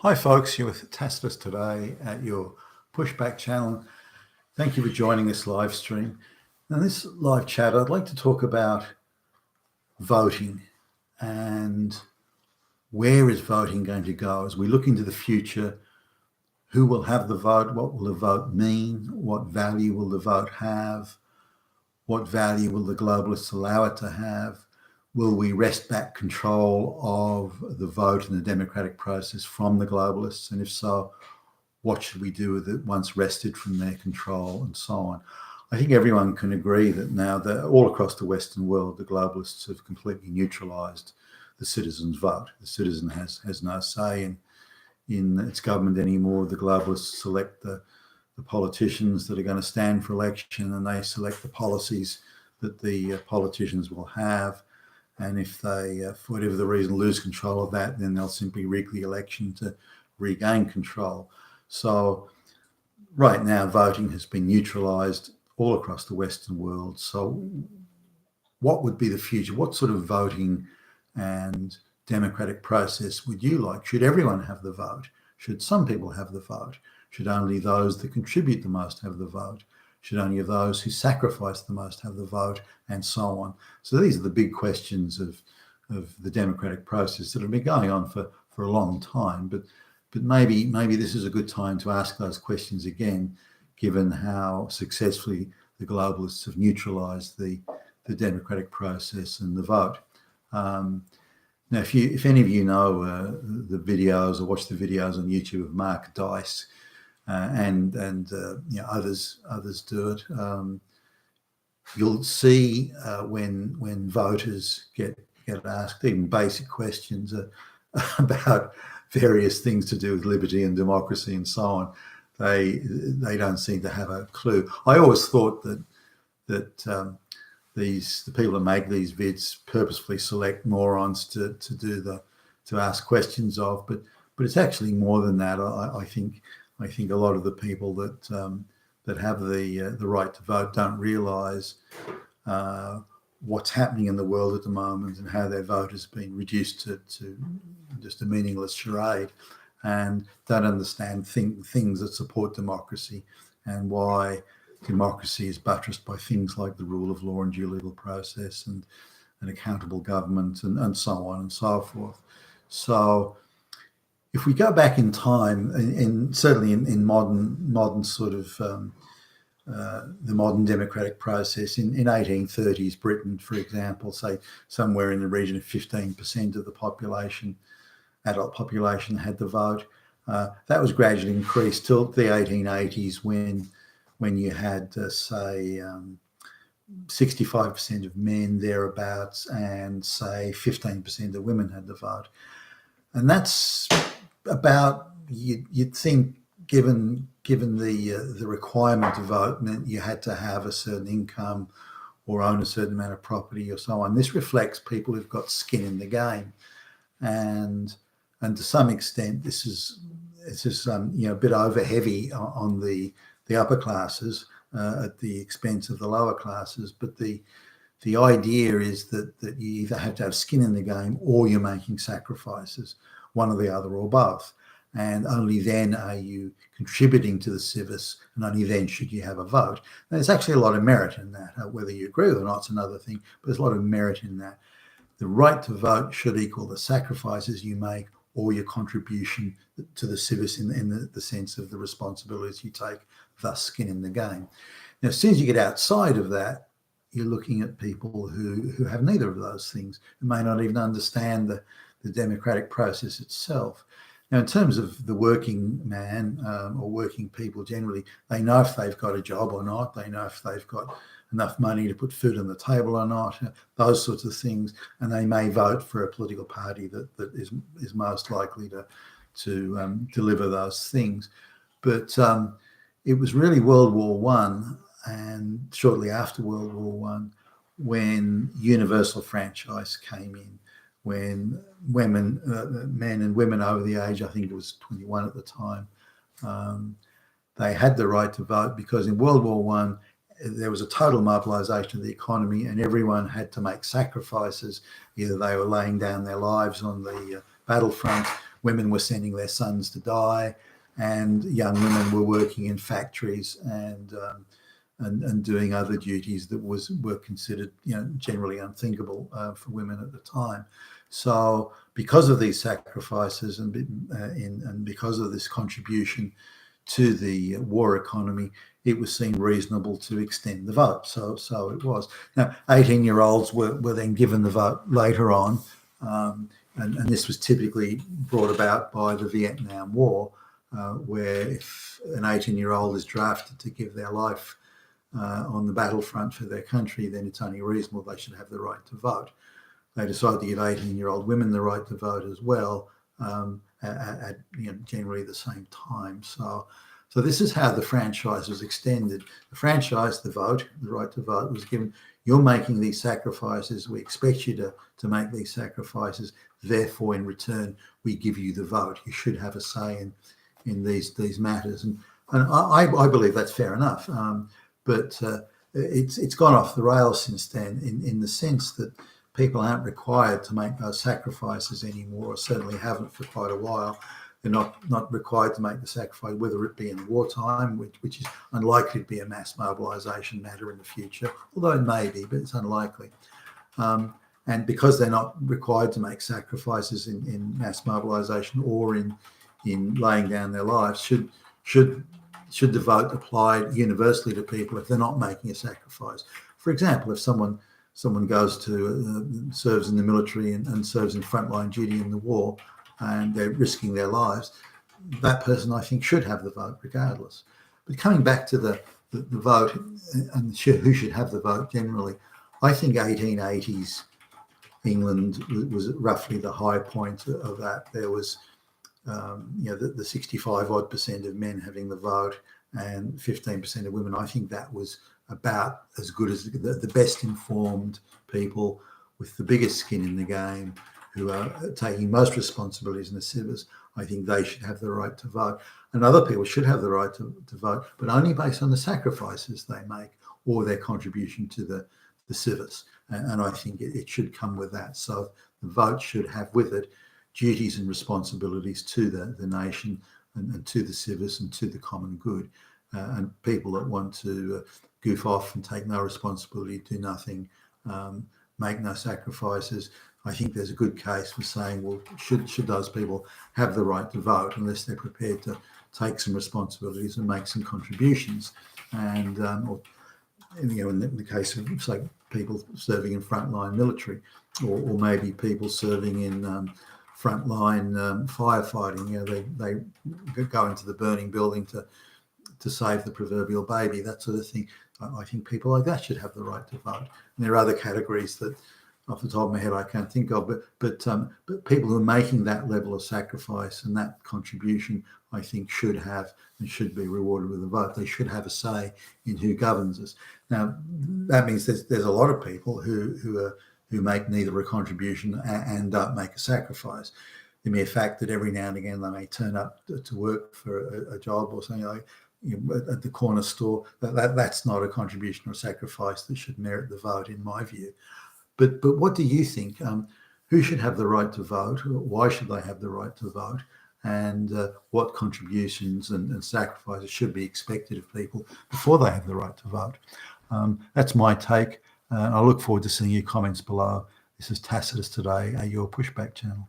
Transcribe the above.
Hi folks, you're with Tacitus today at your Pushback channel. Thank you for joining this live stream. Now, in this live chat, I'd like to talk about voting and where is voting going to go as we look into the future. Who will have the vote? What will the vote mean? What value will the vote have? What value will the globalists allow it to have? Will we wrest back control of the vote and the democratic process from the globalists? And if so, what should we do with it once wrested from their control, and so on? I think everyone can agree that now that all across the Western world, the globalists have completely neutralized the citizen's vote. The citizen has no say in its government anymore. The globalists select the politicians that are going to stand for election, and they select the policies that the politicians will have. And if they, for whatever the reason, lose control of that, then they'll simply rig the election to regain control. So right now, voting has been neutralized all across the Western world. So what would be the future? What sort of voting and democratic process would you like? Should everyone have the vote? Should some people have the vote? Should only those that contribute the most have the vote? Should only those who sacrifice the most have the vote, and so on? So these are the big questions of the democratic process that have been going on for a long time. But maybe this is a good time to ask those questions again, given how successfully the globalists have neutralized the democratic process and the vote. Now, if any of you know the videos or watch the videos on YouTube of Mark Dice, and others do it, you'll see when voters get asked even basic questions about various things to do with liberty and democracy and so on, they don't seem to have a clue. I always thought that the people that make these vids purposefully select morons to ask questions of, but it's actually more than that. I think a lot of the people that have the right to vote don't realise what's happening in the world at the moment and how their vote has been reduced to just a meaningless charade, and don't understand things that support democracy and why democracy is buttressed by things like the rule of law and due legal process and an accountable government and so on and so forth. So if we go back in time, certainly in modern sort of the modern democratic process, in 1830s Britain, for example, say somewhere in the region of 15% of the population, adult population, had the vote. That was gradually increased till the 1880s when you had, say, 65% of men thereabouts, and say 15% of women had the vote. And that's about, you'd think, given the requirement to vote meant you had to have a certain income or own a certain amount of property or so on. This reflects people who've got skin in the game, and to some extent it's just a bit over heavy on the upper classes at the expense of the lower classes. But the idea is that you either have to have skin in the game or you're making sacrifices, one or the other or both. And only then are you contributing to the civis, and only then should you have a vote. And there's actually a lot of merit in that. Whether you agree with it or not, it's another thing, but there's a lot of merit in that. The right to vote should equal the sacrifices you make or your contribution to the civis in the sense of the responsibilities you take, thus skin in the game. Now, as soon as you get outside of that, you're looking at people who have neither of those things, who may not even understand the democratic process itself. Now, in terms of the working man or working people generally, they know if they've got a job or not. They know if they've got enough money to put food on the table or not, those sorts of things. And they may vote for a political party that is most likely to deliver those things. But it was really World War One and shortly after World War One when universal franchise came in, when men and women over the age, I think it was 21 at the time, they had the right to vote, because in World War One, there was a total mobilisation of the economy and everyone had to make sacrifices. Either they were laying down their lives on the battlefront, women were sending their sons to die, and young women were working in factories and doing other duties that were considered, generally unthinkable for women at the time. So, because of these sacrifices and because of this contribution to the war economy, it was seen reasonable to extend the vote. So it was. Now, 18-year-olds were then given the vote later on, and this was typically brought about by the Vietnam War, where if an 18-year-old is drafted to give their life on the battlefront for their country, then it's only reasonable they should have the right to vote. They decided to give 18-year-old women the right to vote as well, at generally the same time. So this is how the franchise was extended. The franchise, the vote, the right to vote, was given. You're making these sacrifices. We expect you to make these sacrifices. Therefore, in return, we give you the vote. You should have a say in these matters. And I believe that's fair enough. But it's gone off the rails since then, in the sense that people aren't required to make those sacrifices anymore, or certainly haven't for quite a while. They're not required to make the sacrifice, whether it be in wartime, which is unlikely to be a mass mobilisation matter in the future, although it may be, but it's unlikely. And because they're not required to make sacrifices in mass mobilisation or in laying down their lives, should the vote apply universally to people if they're not making a sacrifice? For example, if someone goes to serves in the military and serves in frontline duty in the war, and they're risking their lives, that person, I think, should have the vote regardless. But coming back to the vote and who should have the vote generally, I think 1880s England was roughly the high point of that. There was the 65% of men having the vote and 15% of women. I think that was about as good as the best informed people with the biggest skin in the game, who are taking most responsibilities in the civics. I think they should have the right to vote. And other people should have the right to vote, but only based on the sacrifices they make or their contribution to the civics. And I think it should come with that. So the vote should have with it duties and responsibilities to the nation and to the civics and to the common good. And people that want to goof off and take no responsibility, do nothing, make no sacrifices, I think there's a good case for saying, well, should those people have the right to vote unless they're prepared to take some responsibilities and make some contributions? And in the case of, say, people serving in frontline military, or maybe people serving in frontline firefighting, they go into the burning building to save the proverbial baby, that sort of thing. I think people like that should have the right to vote. And there are other categories that, off the top of my head, I can't think of, but people who are making that level of sacrifice and that contribution, I think, should have and should be rewarded with a vote. They should have a say in who governs us. Now, that means there's a lot of people who make neither a contribution and don't make a sacrifice. The mere fact that every now and again they may turn up to work for a job or something like at the corner store, that's not a contribution or a sacrifice that should merit the vote, in my view. But what do you think? Who should have the right to vote? Why should they have the right to vote? And what contributions and sacrifices should be expected of people before they have the right to vote? That's my take. I look forward to seeing your comments below. This is Tacitus Today, your pushback channel.